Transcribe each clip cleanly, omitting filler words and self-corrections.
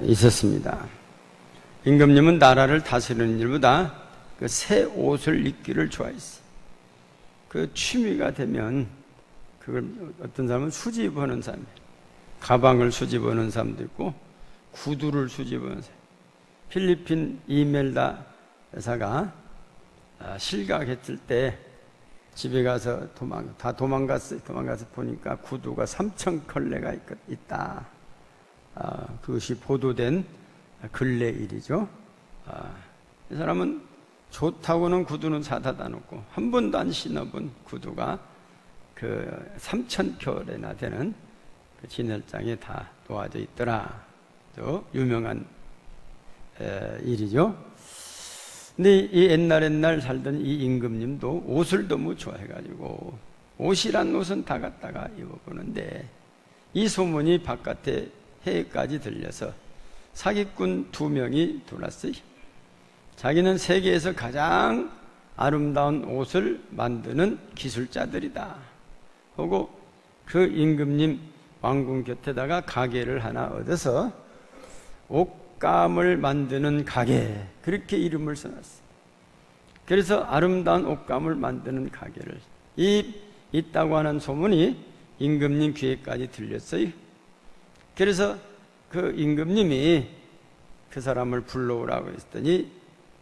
있었습니다. 임금님은 나라를 다스리는 일보다 그 새 옷을 입기를 좋아했어요. 그 취미가 되면 그걸 어떤 사람은 수집하는 사람이에요. 가방을 수집하는 사람도 있고 구두를 수집하는 사람. 필리핀 이멜다 여사가 실각했을 때 집에 가서 도망가서 보니까 구두가 3,000컬레가 있다. 그것이 보도된 근래 일이죠. 이 사람은 좋다고는 구두는 사다 놓고 한 번도 안 신어본 구두가 그 3,000켤레나 되는 그 진열장에 다 놓아져 있더라. 또 유명한 일이죠. 근데 이 옛날 살던 이 임금님도 옷을 너무 좋아해가지고 옷이란 옷은 다 갖다가 입어보는데 이 소문이 바깥에 해외까지 들려서 사기꾼 2명이 들어왔어요. 자기는 세계에서 가장 아름다운 옷을 만드는 기술자들이다 하고 그 임금님 왕궁 곁에다가 가게를 하나 얻어서 옷감을 만드는 가게, 그렇게 이름을 써놨어요. 그래서 아름다운 옷감을 만드는 가게를 있다고 하는 소문이 임금님 귀에까지 들렸어요. 그래서 그 임금님이 그 사람을 불러오라고 했더니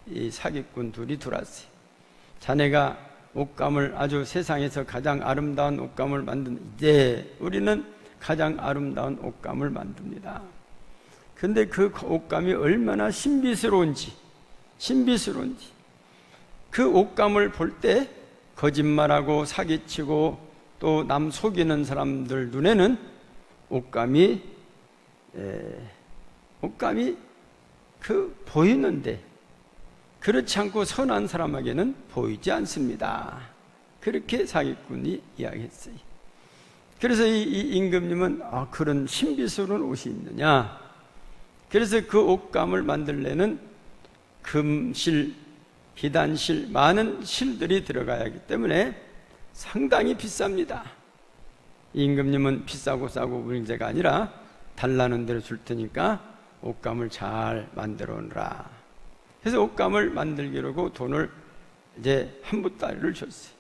이 사기꾼 둘이 들어왔어요. 자네가 옷감을 아주 세상에서 가장 아름다운 옷감을 만든, 이제 우리는 가장 아름다운 옷감을 만듭니다. 근데 그 옷감이 얼마나 신비스러운지 그 옷감을 볼 때 거짓말하고 사기치고 또 남 속이는 사람들 눈에는 옷감이 보이는데 그렇지 않고 선한 사람에게는 보이지 않습니다. 그렇게 사기꾼이 이야기했어요. 그래서 이 임금님은 그런 신비스러운 옷이 있느냐, 그래서 그 옷감을 만들려는 금실, 비단실, 많은 실들이 들어가야 하기 때문에 상당히 비쌉니다. 임금님은 비싸고 싸고 문제가 아니라 달라는 대로 줄 테니까 옷감을 잘 만들어 오너라. 그래서 옷감을 만들기로 돈을 이제 한 부따리를 줬어요.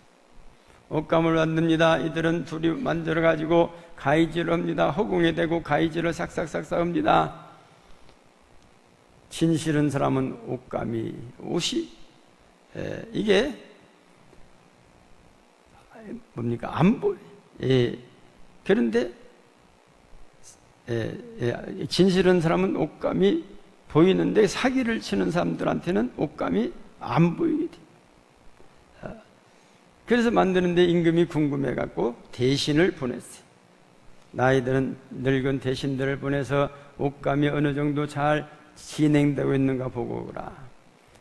옷감을 만듭니다. 이들은 둘이 만들어 가지고 가위질을 합니다. 허공에 대고 가위질을 싹싹싹싹 합니다. 진실은 사람은 옷이 이게 뭡니까? 안 보여. 그런데 진실은 사람은 옷감이 보이는데 사기를 치는 사람들한테는 옷감이 안 보이게 돼. 그래서 만드는데 임금이 궁금해갖고 대신을 보냈어요. 나이 드는 늙은 대신들을 보내서 옷감이 어느 정도 잘 진행되고 있는가 보고 오라.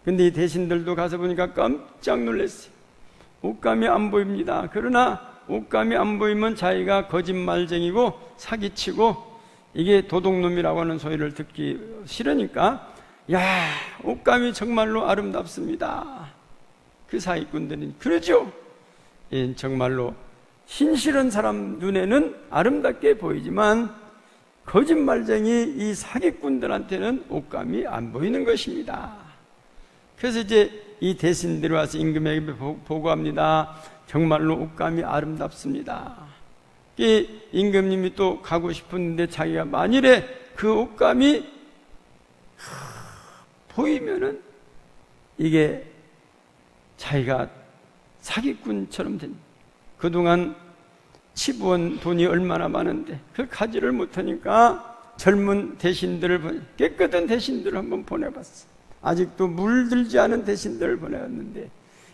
근데 이 대신들도 가서 보니까 깜짝 놀랐어요. 옷감이 안 보입니다. 그러나 옷감이 안 보이면 자기가 거짓말쟁이고 사기치고 이게 도둑놈이라고 하는 소리를 듣기 싫으니까 야, 옷감이 정말로 아름답습니다. 그 사기꾼들은 그러죠. 정말로 신실한 사람 눈에는 아름답게 보이지만 거짓말쟁이 이 사기꾼들한테는 옷감이 안 보이는 것입니다. 그래서 이제 이 대신들이 와서 임금에게 보고합니다. 정말로 옷감이 아름답습니다. 이 임금님이 또 가고 싶었는데 자기가 만일에 그 옷감이 보이면은 이게 자기가 사기꾼처럼 된, 그동안 치부한 돈이 얼마나 많은데 그걸 가지를 못하니까 젊은 대신들을, 깨끗한 대신들을 한번 보내봤어. 아직도 물들지 않은 대신들을 보내왔는데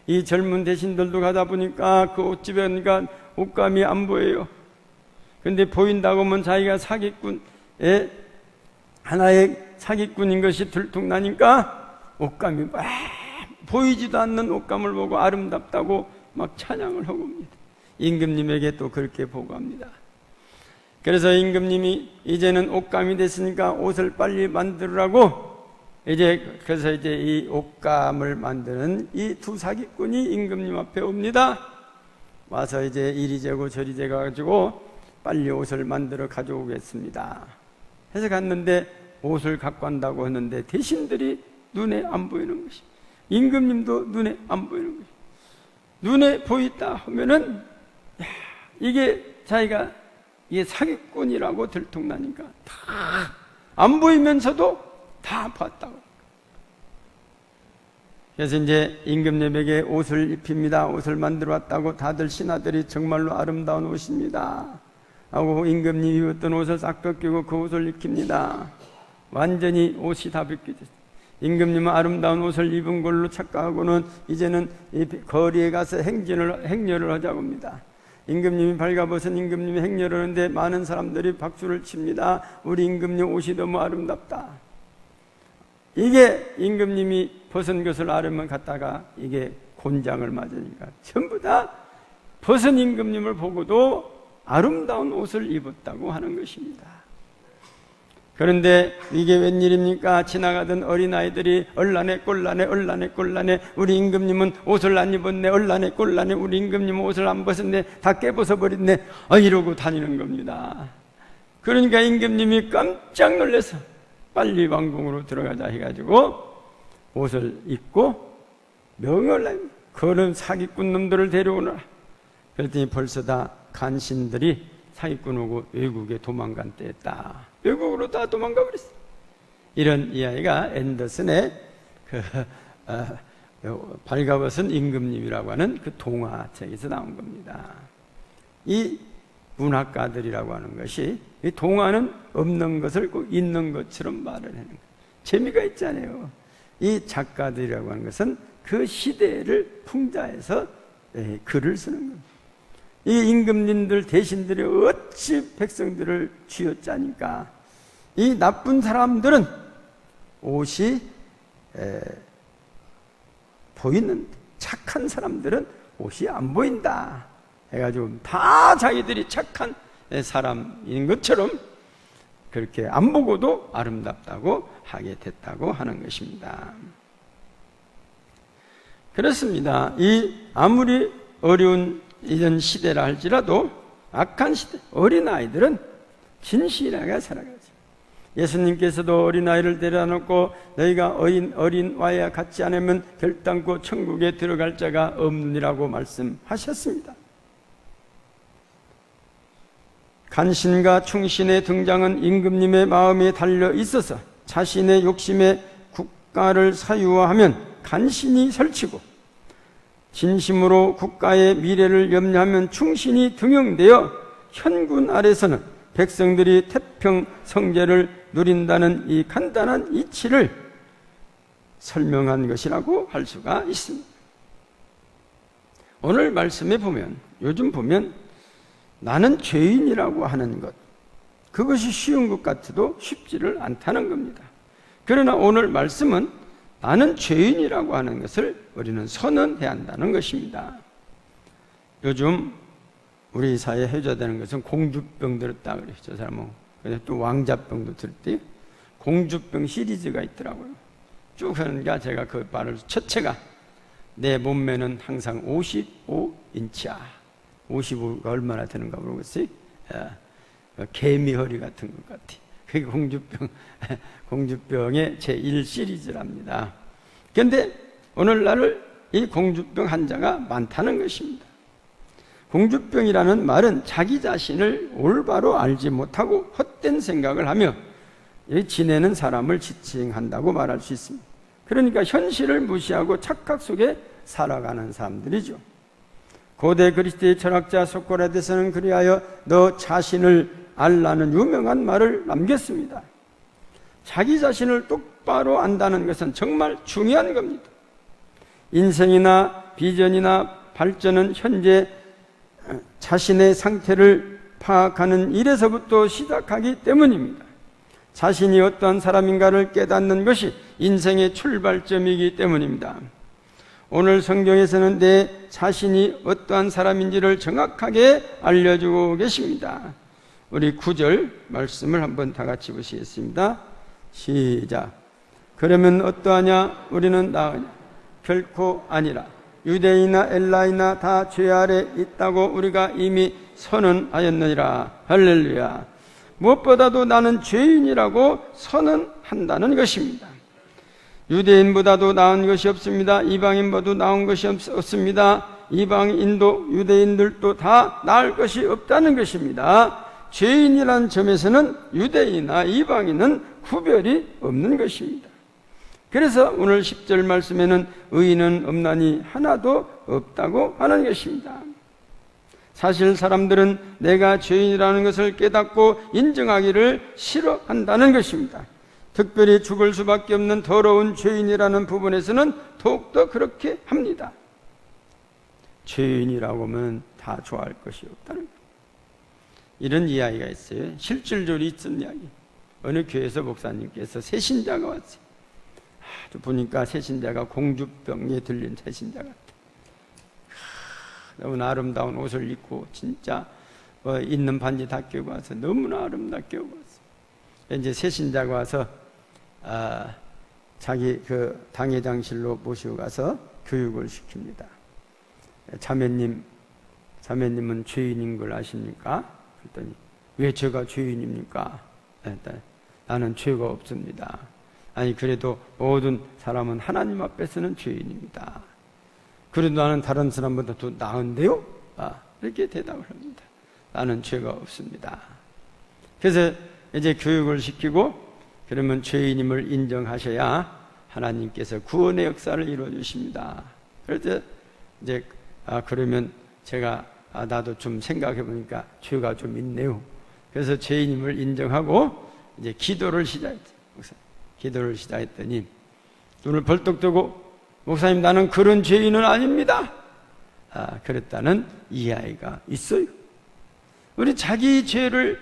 이 젊은 대신들도 가다 보니까 그 옷집에 가니까 옷감이 안 보여요. 근데 보인다고 하면 자기가 사기꾼의 하나의 사기꾼인 것이 들통나니까 옷감이 막 보이지도 않는 옷감을 보고 아름답다고 막 찬양을 하고 옵니다. 임금님에게 또 그렇게 보고합니다. 그래서 임금님이 이제는 옷감이 됐으니까 옷을 빨리 만들으라고 그래서 이 옷감을 만드는 이 두 사기꾼이 임금님 앞에 옵니다. 와서 이리 재고 저리 재가지고 빨리 옷을 만들어 가져오겠습니다. 해서 갔는데 옷을 갖고 간다고 했는데 대신들이 눈에 안 보이는 것이, 임금님도 눈에 안 보이는 것이, 눈에 보이다 하면은 이게 자기가 이게 사기꾼이라고 들통나니까 다 안 보이면서도 다 봤다고. 그래서 이제 임금님에게 옷을 입힙니다. 옷을 만들어 왔다고 다들 신하들이 정말로 아름다운 옷입니다 하고 임금님이 입었던 옷을 싹 벗기고 그 옷을 입힙니다. 완전히 옷이 다 벗겨졌어요. 임금님은 아름다운 옷을 입은 걸로 착각하고는 이제는 이 거리에 가서 행렬을 하자고 합니다. 임금님이 발가벗은 임금님이 행렬을 하는데 많은 사람들이 박수를 칩니다. 우리 임금님 옷이 너무 아름답다. 이게 임금님이 벗은 것을 아르면 갔다가 이게 곤장을 맞으니까 전부 다 벗은 임금님을 보고도 아름다운 옷을 입었다고 하는 것입니다. 그런데 이게 웬일입니까? 지나가던 어린아이들이 얼라네 꼴라네 얼라네 꼴라네, 우리 임금님은 옷을 안 입었네, 얼라네 꼴라네, 우리 임금님은 옷을 안 벗었네, 다 깨벗어버렸네, 이러고 다니는 겁니다. 그러니까 임금님이 깜짝 놀라서 빨리 왕궁으로 들어가자 해가지고 옷을 입고 명을 내립니다. 그런 사기꾼 놈들을 데려오너라. 그랬더니 벌써 다 간신들이 사기꾼 오고 외국에 도망간 때였다. 외국으로 다 도망가 버렸어요. 이런 이야기가 앤더슨의 발가벗은 임금님이라고 하는 그 동화책에서 나온 겁니다. 이 문학가들이라고 하는 것이, 이 동화는 없는 것을 꼭 있는 것처럼 말을 하는 거예요. 재미가 있잖아요. 이 작가들이라고 하는 것은 그 시대를 풍자해서 글을 쓰는 겁니다. 이 임금님들 대신들이 어찌 백성들을 쥐어짜니까 이 나쁜 사람들은 옷이 보이는, 착한 사람들은 옷이 안 보인다 해가지고 다 자기들이 착한 사람인 것처럼 그렇게 안 보고도 아름답다고 하게 됐다고 하는 것입니다. 그렇습니다. 이 아무리 어려운 이런 시대라 할지라도 악한 시대, 어린아이들은 진실하게 살아가죠. 예수님께서도 어린아이를 데려놓고 너희가 어린아이와 같지 않으면 결단코 천국에 들어갈 자가 없느니라고 말씀하셨습니다. 간신과 충신의 등장은 임금님의 마음에 달려 있어서 자신의 욕심에 국가를 사유화하면 간신이 설치고, 진심으로 국가의 미래를 염려하면 충신이 등용되어 현군 아래서는 백성들이 태평 성제를 누린다는 이 간단한 이치를 설명한 것이라고 할 수가 있습니다. 오늘 말씀에 보면, 요즘 보면 나는 죄인이라고 하는 것, 그것이 쉬운 것 같아도 쉽지를 않다는 겁니다. 그러나 오늘 말씀은 나는 죄인이라고 하는 것을 우리는 선언해야 한다는 것입니다. 요즘 우리 사회에 해줘야 되는 것은 공주병 들었다 그래요. 저 사람은 또 왕자병도 들었대요. 공주병 시리즈가 있더라고요. 쭉 하니까 제가 그 말을, 첫째가 내 몸매는 항상 55인치야. 55가 얼마나 되는가 모르겠어요. 개미 허리 같은 것 같아. 그게 공주병의 제1시리즈랍니다. 그런데 오늘날 이 공주병 환자가 많다는 것입니다. 공주병이라는 말은 자기 자신을 올바로 알지 못하고 헛된 생각을 하며 지내는 사람을 지칭한다고 말할 수 있습니다. 그러니까 현실을 무시하고 착각 속에 살아가는 사람들이죠. 고대 그리스도의 철학자 소크라테스는 그리하여 너 자신을 알라는 유명한 말을 남겼습니다. 자기 자신을 똑바로 안다는 것은 정말 중요한 겁니다. 인생이나 비전이나 발전은 현재 자신의 상태를 파악하는 일에서부터 시작하기 때문입니다. 자신이 어떠한 사람인가를 깨닫는 것이 인생의 출발점이기 때문입니다. 오늘 성경에서는 내 자신이 어떠한 사람인지를 정확하게 알려주고 계십니다. 우리 9절 말씀을 한번 다 같이 보시겠습니다. 시작. 그러면 어떠하냐? 우리는 나으냐? 결코 아니라. 유대인이나 엘라이나 다 죄 아래 있다고 우리가 이미 선언하였느니라. 할렐루야. 무엇보다도 나는 죄인이라고 선언한다는 것입니다. 유대인보다도 나은 것이 없습니다. 이방인보다도 나은 것이 없습니다. 이방인도 유대인들도 다 나을 것이 없다는 것입니다. 죄인이라는 점에서는 유대인이나 이방인은 구별이 없는 것입니다. 그래서 오늘 10절 말씀에는 의인은 없나니 하나도 없다고 하는 것입니다. 사실 사람들은 내가 죄인이라는 것을 깨닫고 인정하기를 싫어한다는 것입니다. 특별히 죽을 수밖에 없는 더러운 죄인이라는 부분에서는 더욱더 그렇게 합니다. 죄인이라고 하면 다 좋아할 것이 없다는 거예요. 이런 이야기가 있어요. 실질적으로 있던 이야기. 어느 교회에서 목사님께서 새신자가 왔어요. 보니까 새신자가 공주병에 들린 새신자 같아. 너무나 아름다운 옷을 입고 진짜 있는 반지 다 끼고 와서 너무나 아름답게 오고 왔어요. 이제 새신자가 와서 자기 그 당회장실로 모시고 가서 교육을 시킵니다. 자매님은 죄인인 걸 아십니까? 그랬더니 왜 제가 죄인입니까? 나는 죄가 없습니다. 아니 그래도 모든 사람은 하나님 앞에서는 죄인입니다. 그래도 나는 다른 사람보다 더 나은데요? 이렇게 대답을 합니다. 나는 죄가 없습니다. 그래서 이제 교육을 시키고 그러면 죄인임을 인정하셔야 하나님께서 구원의 역사를 이루어 주십니다. 그래서 이제 그러면 제가 나도 좀 생각해 보니까 죄가 좀 있네요. 그래서 죄인임을 인정하고 이제 기도를 시작했어요. 기도를 시작했더니 눈을 벌떡 뜨고 목사님 나는 그런 죄인은 아닙니다. 그랬다는 이야기가 있어요. 우리 자기 죄를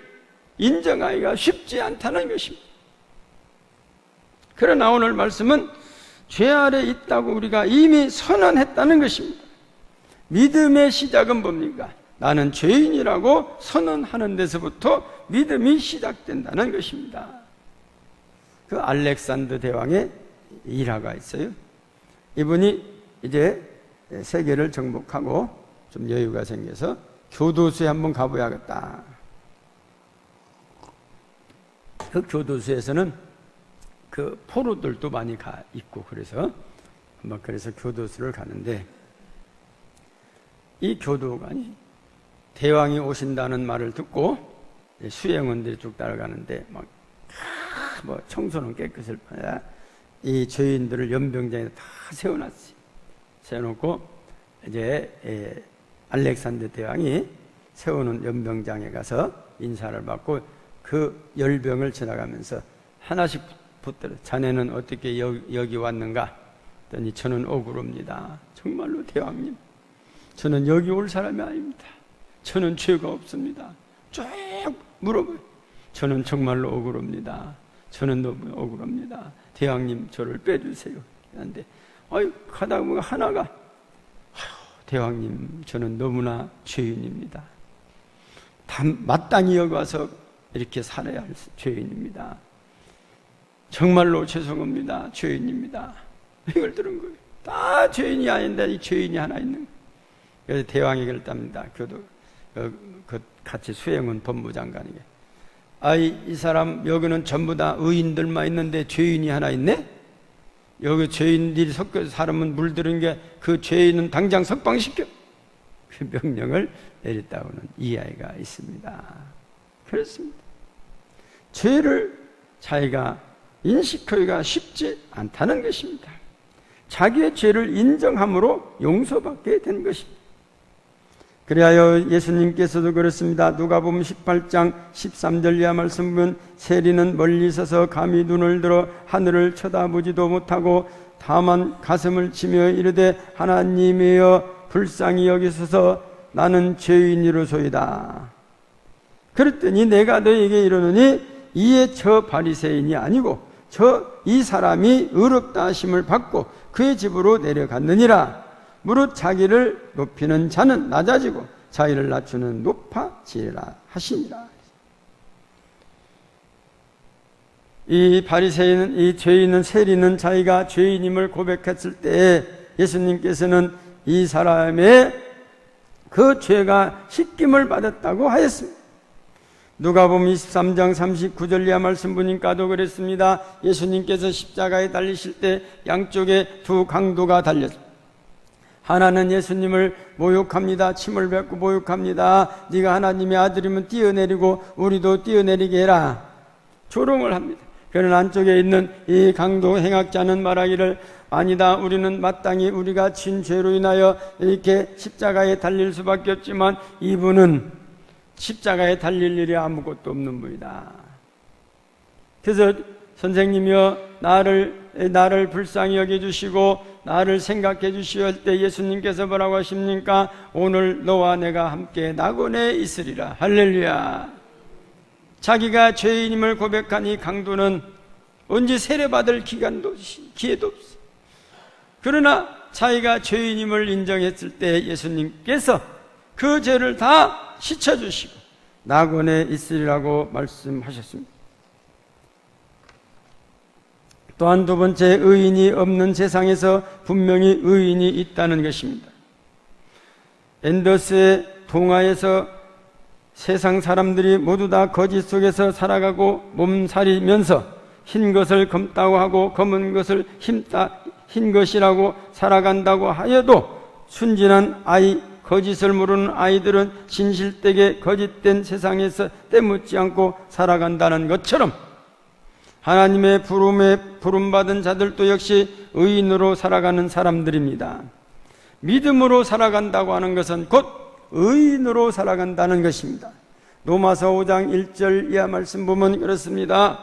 인정하기가 쉽지 않다는 것입니다. 그러나 오늘 말씀은 죄 아래 있다고 우리가 이미 선언했다는 것입니다. 믿음의 시작은 뭡니까? 나는 죄인이라고 선언하는 데서부터 믿음이 시작된다는 것입니다. 그 알렉산더 대왕의 일화가 있어요. 이분이 이제 세계를 정복하고 좀 여유가 생겨서 교도소에 한번 가봐야겠다. 그 교도소에서는 그 포로들도 많이 가 있고 그래서 교도소를 가는데 이 교도관이 대왕이 오신다는 말을 듣고 수행원들이 쭉 따라가는데 청소는 깨끗을 뿐이라 이 죄인들을 연병장에 다 세워놨어요. 세워놓고 이제 알렉산더 대왕이 세우는 연병장에 가서 인사를 받고 그 열병을 지나가면서 하나씩 붙들어 자네는 어떻게 여기 왔는가? 했더니 저는 억울합니다. 정말로 대왕님, 저는 여기 올 사람이 아닙니다. 저는 죄가 없습니다. 쭉 물어봐요. 저는 정말로 억울합니다. 저는 너무 억울합니다. 대왕님 저를 빼주세요. 그런데 가다 보면 하나가 대왕님 저는 너무나 죄인입니다. 마땅히 여기 와서 이렇게 살아야 할 죄인입니다. 정말로 죄송합니다. 죄인입니다. 이걸 들은 거예요. 다 죄인이 아닌데 이 죄인이 하나 있는 거예요. 그래서 대왕이 결단합니다. 같이 수행원 법무장관에게 이 사람 여기는 전부 다 의인들만 있는데 죄인이 하나 있네? 여기 죄인들이 섞여서 사람은 물들은 게 그 죄인은 당장 석방시켜. 그 명령을 내렸다고는 이야기가 있습니다. 그렇습니다. 죄를 자기가 인식하기가 쉽지 않다는 것입니다. 자기의 죄를 인정함으로 용서받게 된 것입니다. 그리하여 예수님께서도 그렇습니다. 누가복음 18장 13절 이하 말씀 보면 세리는 멀리 서서 감히 눈을 들어 하늘을 쳐다보지도 못하고 다만 가슴을 치며 이르되 하나님이여 불쌍히 여기소서 나는 죄인이로소이다. 그랬더니 내가 너에게 이르노니 이에 저 바리새인이 아니고 이 사람이 의롭다 하심을 받고 그의 집으로 내려갔느니라. 무릇 자기를 높이는 자는 낮아지고 자기를 낮추는 높아지리라 하시니라. 이 바리새인은, 이 죄인은, 세리는 자기가 죄인임을 고백했을 때 예수님께서는 이 사람의 그 죄가 씻김을 받았다고 하였습니다. 누가복음 23장 39절 이하 말씀 보니까도 그랬습니다. 예수님께서 십자가에 달리실 때 양쪽에 두 강도가 달렸습니다. 하나는 예수님을 모욕합니다. 침을 뱉고 모욕합니다. 네가 하나님의 아들이면 뛰어내리고 우리도 뛰어내리게 해라. 조롱을 합니다. 그러나 안쪽에 있는 이 강도 행악자는 말하기를 아니다. 우리는 마땅히 우리가 진 죄로 인하여 이렇게 십자가에 달릴 수밖에 없지만 이분은 십자가에 달릴 일이 아무것도 없는 분이다. 그래서 선생님이여 나를 불쌍히 여겨주시고 나를 생각해 주시오 할 때 예수님께서 뭐라고 하십니까? 오늘 너와 내가 함께 낙원에 있으리라. 할렐루야. 자기가 죄인임을 고백한 이 강도는 언제 세례받을 기회도 없어. 그러나 자기가 죄인임을 인정했을 때 예수님께서 그 죄를 다 씻어주시고 낙원에 있으리라고 말씀하셨습니다. 또한 두 번째, 의인이 없는 세상에서 분명히 의인이 있다는 것입니다. 앤더스의 동화에서 세상 사람들이 모두 다 거짓 속에서 살아가고 몸살이면서 흰 것을 검다고 하고 검은 것을 흰 것이라고 살아간다고 하여도 순진한 아이, 거짓을 모르는 아이들은 진실되게 거짓된 세상에서 때묻지 않고 살아간다는 것처럼 하나님의 부름받은 자들도 역시 의인으로 살아가는 사람들입니다. 믿음으로 살아간다고 하는 것은 곧 의인으로 살아간다는 것입니다. 로마서 5장 1절 이하 말씀 보면 그렇습니다.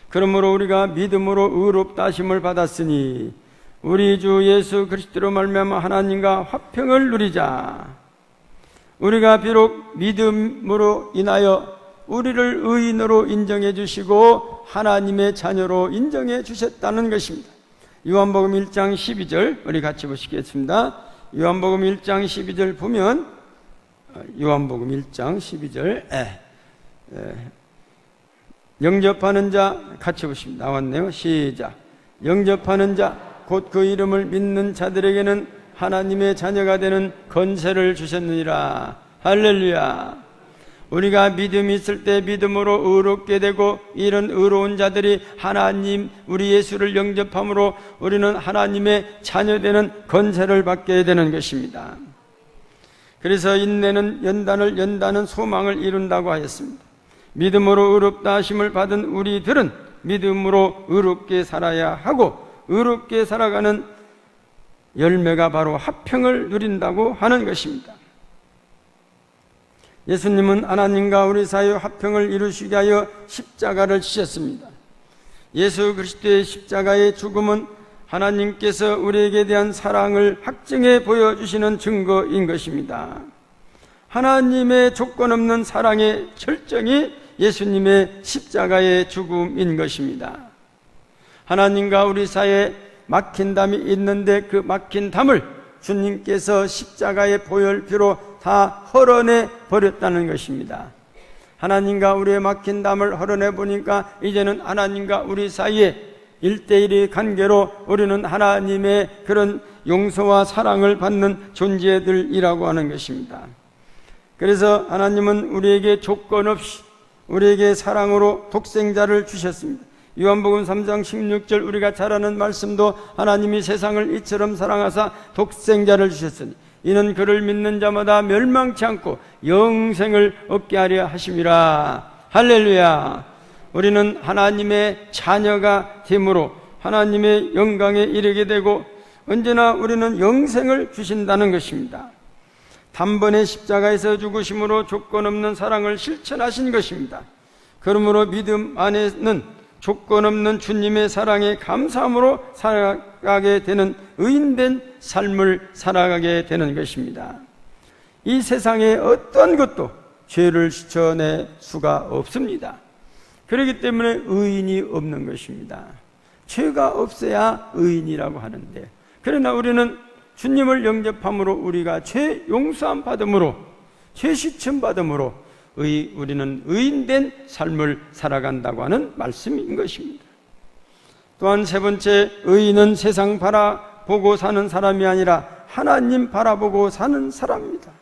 그러므로 우리가 믿음으로 의롭다 하심을 받았으니 우리 주 예수 그리스도로 말미암아 하나님과 화평을 누리자. 우리가 비록 믿음으로 인하여 우리를 의인으로 인정해 주시고 하나님의 자녀로 인정해 주셨다는 것입니다. 요한복음 1장 12절 우리 같이 보시겠습니다. 요한복음 1장 12절 보면 요한복음 1장 12절 영접하는 자 같이 보십니다. 나왔네요. 시작. 영접하는 자 곧 그 이름을 믿는 자들에게는 하나님의 자녀가 되는 권세를 주셨느니라. 할렐루야. 우리가 믿음이 있을 때 믿음으로 의롭게 되고 이런 의로운 자들이 하나님 우리 예수를 영접함으로 우리는 하나님의 자녀되는 권세를 받게 되는 것입니다. 그래서 인내는 연단은 소망을 이룬다고 하였습니다. 믿음으로 의롭다 하심을 받은 우리들은 믿음으로 의롭게 살아야 하고 의롭게 살아가는 열매가 바로 화평을 누린다고 하는 것입니다. 예수님은 하나님과 우리 사이의 화평을 이루시게 하여 십자가를 지셨습니다. 예수 그리스도의 십자가의 죽음은 하나님께서 우리에게 대한 사랑을 확증해 보여주시는 증거인 것입니다. 하나님의 조건 없는 사랑의 절정이 예수님의 십자가의 죽음인 것입니다. 하나님과 우리 사이에 막힌 담이 있는데 그 막힌 담을 주님께서 십자가의 보혈피로 다 헐어내 버렸다는 것입니다. 하나님과 우리의 막힌 담을 헐어내 보니까 이제는 하나님과 우리 사이에 1대1의 관계로 우리는 하나님의 그런 용서와 사랑을 받는 존재들이라고 하는 것입니다. 그래서 하나님은 우리에게 조건 없이 우리에게 사랑으로 독생자를 주셨습니다. 요한복음 3장 16절 우리가 잘 아는 말씀도 하나님이 세상을 이처럼 사랑하사 독생자를 주셨으니 이는 그를 믿는 자마다 멸망치 않고 영생을 얻게 하려 하심이라. 할렐루야. 우리는 하나님의 자녀가 됨으로 하나님의 영광에 이르게 되고 언제나 우리는 영생을 주신다는 것입니다. 단번에 십자가에서 죽으심으로 조건 없는 사랑을 실천하신 것입니다. 그러므로 믿음 안에는 조건 없는 주님의 사랑에 감사함으로 살아가게 되는 의인된 삶을 살아가게 되는 것입니다. 이 세상에 어떤 것도 죄를 씻어낼 수가 없습니다. 그렇기 때문에 의인이 없는 것입니다. 죄가 없어야 의인이라고 하는데, 그러나 우리는 주님을 영접함으로 우리가 죄 용서함 받음으로 죄 씻음 받음으로 우리는 의인된 삶을 살아간다고 하는 말씀인 것입니다. 또한 세 번째, 의인은 세상 바라보고 사는 사람이 아니라 하나님 바라보고 사는 사람입니다.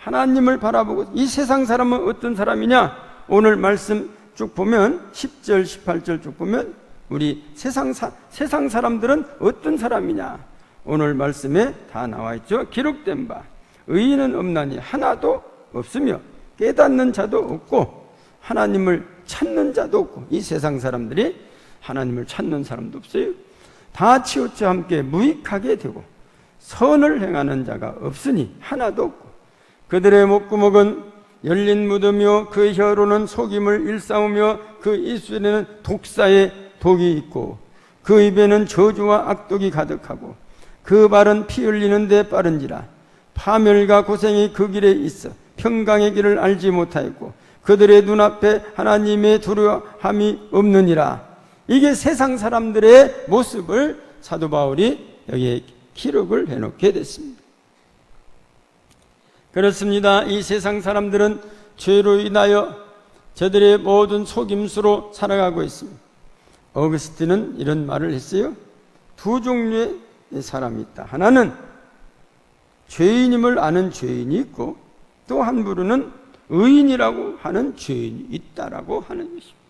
하나님을 바라보고. 이 세상 사람은 어떤 사람이냐? 오늘 말씀 쭉 보면 10절 18절 쭉 보면 우리 세상 사람들은 어떤 사람이냐? 오늘 말씀에 다 나와 있죠. 기록된 바 의인은 없나니 하나도 없으며 깨닫는 자도 없고 하나님을 찾는 자도 없고. 이 세상 사람들이 하나님을 찾는 사람도 없어요. 다 치우쳐 함께 무익하게 되고 선을 행하는 자가 없으니 하나도 없고 그들의 목구멍은 열린 무덤이요 그 혀로는 속임을 일삼으며 그 입술에는 독사의 독이 있고 그 입에는 저주와 악독이 가득하고 그 발은 피 흘리는 데 빠른지라. 파멸과 고생이 그 길에 있어 평강의 길을 알지 못하였고 그들의 눈앞에 하나님의 두려움이 없느니라. 이게 세상 사람들의 모습을 사도 바울이 여기에 기록을 해놓게 됐습니다. 그렇습니다. 이 세상 사람들은 죄로 인하여 저들의 모든 속임수로 살아가고 있습니다. 어거스틴은 이런 말을 했어요. 두 종류의 사람이 있다. 하나는 죄인임을 아는 죄인이 있고 또 한 부류는 의인이라고 하는 죄인이 있다라고 하는 것입니다.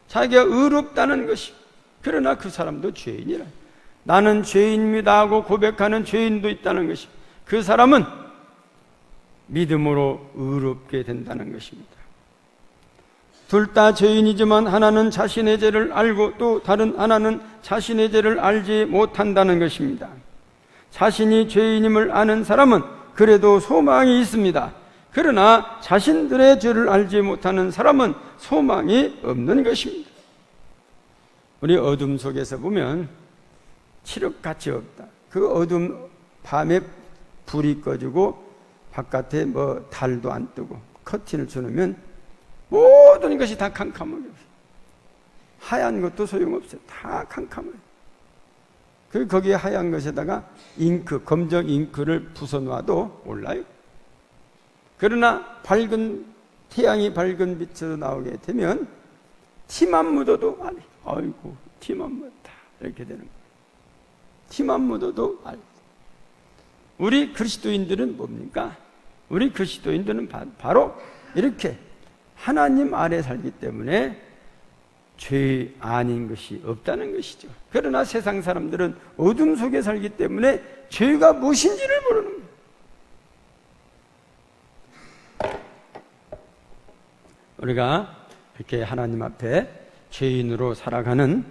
자기가 의롭다는 것이. 그러나 그 사람도 죄인이라. 나는 죄인입니다 하고 고백하는 죄인도 있다는 것이. 그 사람은 믿음으로 의롭게 된다는 것입니다. 둘 다 죄인이지만 하나는 자신의 죄를 알고 또 다른 하나는 자신의 죄를 알지 못한다는 것입니다. 자신이 죄인임을 아는 사람은 그래도 소망이 있습니다. 그러나 자신들의 죄를 알지 못하는 사람은 소망이 없는 것입니다. 우리 어둠 속에서 보면 칠흑같이 없다. 그 어둠 밤에 불이 꺼지고 바깥에 뭐 달도 안 뜨고 커튼을 쳐놓으면 모든 것이 다 캄캄하게 없어요. 하얀 것도 소용없어요. 다 캄캄해요. 그 거기에 하얀 것에다가 잉크, 검정 잉크를 부숴놔도 몰라요. 그러나 태양이 밝은 빛으로 나오게 되면 티만 묻어도 알아요. 아이고 티만 묻었다 이렇게 되는 거예요. 티만 묻어도 알아요. 우리 그리스도인들은 뭡니까? 우리 그리스도인들은 바로 이렇게 하나님 아래 살기 때문에 죄 아닌 것이 없다는 것이죠. 그러나 세상 사람들은 어둠 속에 살기 때문에 죄가 무엇인지를 모르는 거예요. 우리가 이렇게 하나님 앞에 죄인으로 살아가는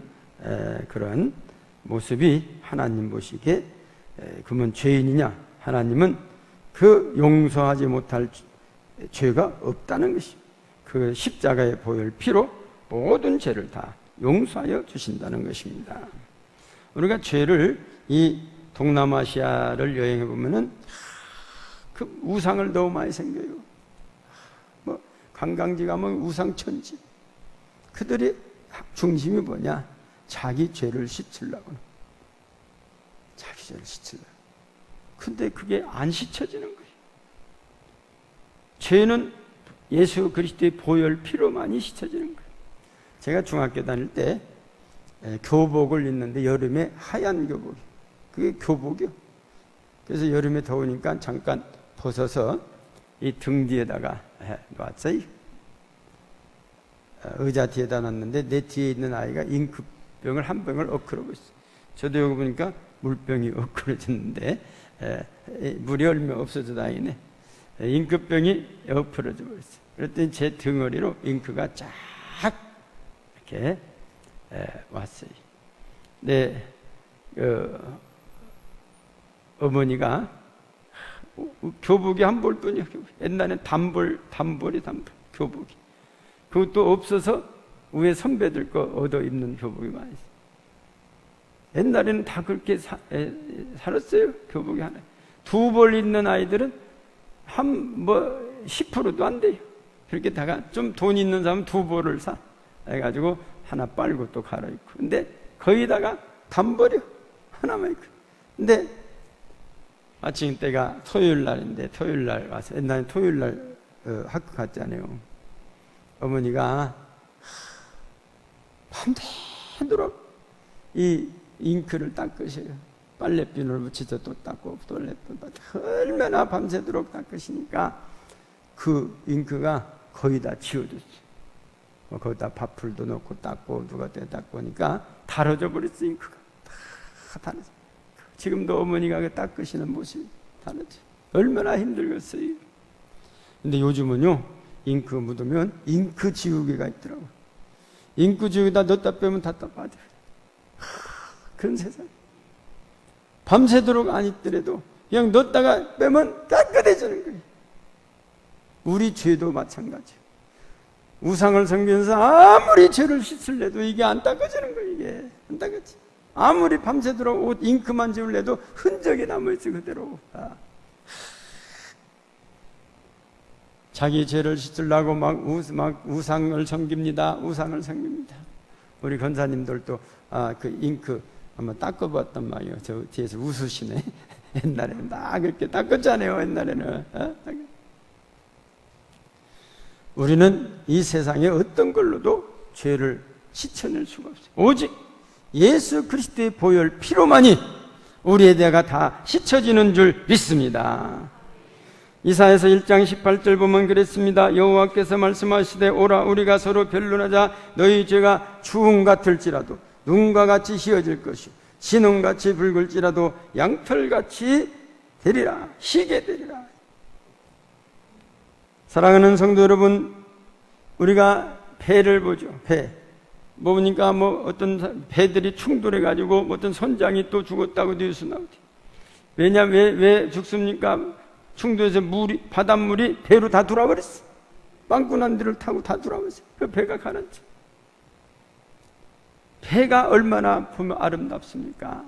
그런 모습이 하나님 보시기에 그러면 죄인이냐? 하나님은 그 용서하지 못할 죄가 없다는 것입니다. 그 십자가의 보혈 피로 모든 죄를 다 용서하여 주신다는 것입니다. 우리가 죄를 이 동남아시아를 여행해 보면은 그 우상을 너무 많이 생겨요. 뭐 관광지 가면 우상천지. 그들의 중심이 뭐냐? 자기 죄를 씻으려고. 자기 죄를 씻으려고. 근데 그게 안 씻혀지는 거예요. 죄는 예수 그리스도의 보혈 피로만이 씻혀지는 거예요. 제가 중학교 다닐 때 교복을 입는데 여름에 하얀 교복, 그게 교복이요. 그래서 여름에 더우니까 잠깐 벗어서 이 등 뒤에다가 놨어요. 의자 뒤에다 놨는데 내 뒤에 있는 아이가 잉크병을 한 병을 엎그러고 있어요. 저도 여기 보니까 물병이 엎그러졌는데 물이 얼마 없어져 다니네. 잉크병이 엎그러져 버렸어요. 그랬더니 제 등허리로 잉크가 쫙 이렇게 왔어요. 네, 어머니가 교복이 한 벌뿐이요. 옛날엔 단벌이 교복이. 그것도 없어서 위에 선배들 거 얻어 입는 교복이 많이 있어요. 옛날에는 다 그렇게 살았어요. 교복이 하나. 두 벌 있는 아이들은 10%도 안 돼요. 그렇게 다가 좀 돈 있는 사람은 두 벌을 사. 해가지고 하나 빨고 또 갈아입고. 근데 거기다가 단벌이요. 하나만 입고. 근데 마침 때가 토요일 날인데 토요일 날 와서 옛날에 토요일 날 학교 갔잖아요. 어머니가 밤새도록 이 잉크를 닦으셔요. 빨래비누를 묻혀서 또 닦고 또 얼마나 밤새도록 닦으시니까 그 잉크가 거의 다 지워졌어요. 거기다 밥풀도 넣고 닦고 누가 때 닦고 하니까 달아져 버렸어. 잉크가 다 달아져. 지금도 어머니가 그 닦으시는 모습이 달아져. 얼마나 힘들겠어요. 근데 요즘은요, 잉크 묻으면 잉크 지우개가 있더라고. 잉크 지우개다 넣었다 빼면 다 빠져. 그런 세상. 밤새도록 안 있더라도 그냥 넣었다가 빼면 깨끗해지는 거예요. 우리 죄도 마찬가지예요. 우상을 섬기면서 아무리 죄를 씻을래도 이게 안 닦아지는 거예요. 이게 안 닦아지. 아무리 밤새도록 옷 잉크만 지울래도 흔적이 남아있어 그대로. 자기 죄를 씻으려고 막 우상을 섬깁니다. 우상을 섬깁니다. 우리 권사님들도 그 잉크 한번 닦아봤단 말이에요. 저 뒤에서 웃으시네. 옛날에는 막 그렇게 닦았잖아요. 옛날에는. 우리는 이 세상에 어떤 걸로도 죄를 씻어낼 수가 없어요. 오직 예수 그리스도의 보혈 피로만이 우리의 죄가 다 씻어지는 줄 믿습니다. 이사야서 1장 18절 보면 그랬습니다. 여호와께서 말씀하시되 오라 우리가 서로 변론하자. 너희 죄가 주홍 같을지라도 눈과 같이 희어질 것이요 진홍같이 붉을지라도 양털같이 되리라. 희게 되리라. 사랑하는 성도 여러분, 우리가 배를 보죠. 배. 보니까 어떤 배들이 충돌해 가지고 어떤 선장이 또 죽었다고 뉴스 나오죠. 왜냐 왜 죽습니까? 충돌해서 바닷물이 배로 다 돌아버렸어. 빵꾸난 데를 타고 다 돌아버렸어. 그 배가 가라앉죠. 배가 얼마나 보면 아름답습니까?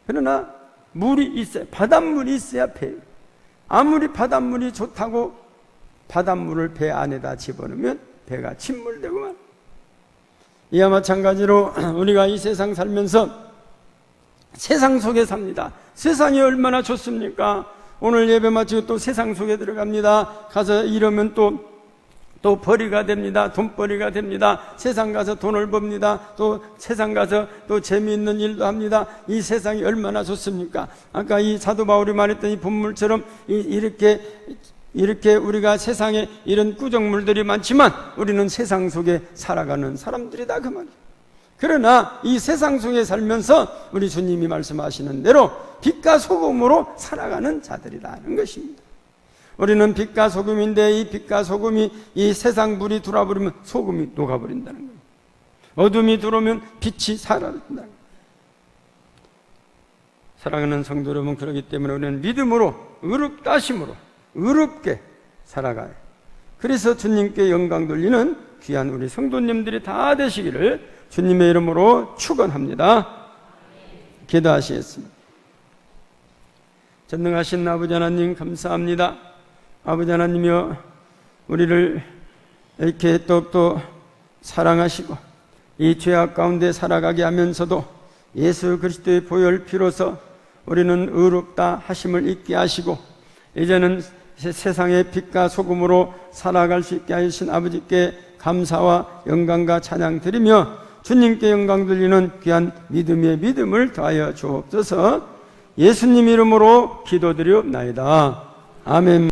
그러나 물이 있어야, 바닷물이 있어야 배. 아무리 바닷물이 좋다고 바닷물을 배 안에다 집어넣으면 배가 침몰되고만. 이와 마찬가지로 우리가 이 세상 살면서 세상 속에 삽니다. 세상이 얼마나 좋습니까? 오늘 예배 마치고 또 세상 속에 들어갑니다. 가서 이러면 또 벌이가 됩니다. 돈벌이가 됩니다. 세상 가서 돈을 법니다. 또 세상 가서 또 재미있는 일도 합니다. 이 세상이 얼마나 좋습니까? 아까 이 사도 바울이 말했던 이 본물처럼 이렇게 우리가 세상에 이런 꾸정물들이 많지만 우리는 세상 속에 살아가는 사람들이다 그 말이에요. 그러나 이 세상 속에 살면서 우리 주님이 말씀하시는 대로 빛과 소금으로 살아가는 자들이라는 것입니다. 우리는 빛과 소금인데 이 빛과 소금이 이 세상 불이 들어버리면 소금이 녹아버린다는 거예요. 어둠이 들어오면 빛이 사라진다는 거예요. 사랑하는 성도 여러분, 그렇기 때문에 우리는 믿음으로 의롭다심으로 의롭게 살아가요. 그래서 주님께 영광 돌리는 귀한 우리 성도님들이 다 되시기를 주님의 이름으로 축원합니다. 기도하시겠습니다. 전능하신 아버지 하나님 감사합니다. 아버지 하나님이여, 우리를 이렇게 또 사랑하시고 이 죄악 가운데 살아가게 하면서도 예수 그리스도의 보혈 피로서 우리는 의롭다 하심을 잊게 하시고 이제는 세상의 빛과 소금으로 살아갈 수 있게 하신 아버지께 감사와 영광과 찬양 드리며 주님께 영광 돌리는 귀한 믿음의 믿음을 더하여 주옵소서. 예수님 이름으로 기도드리옵나이다. 아멘.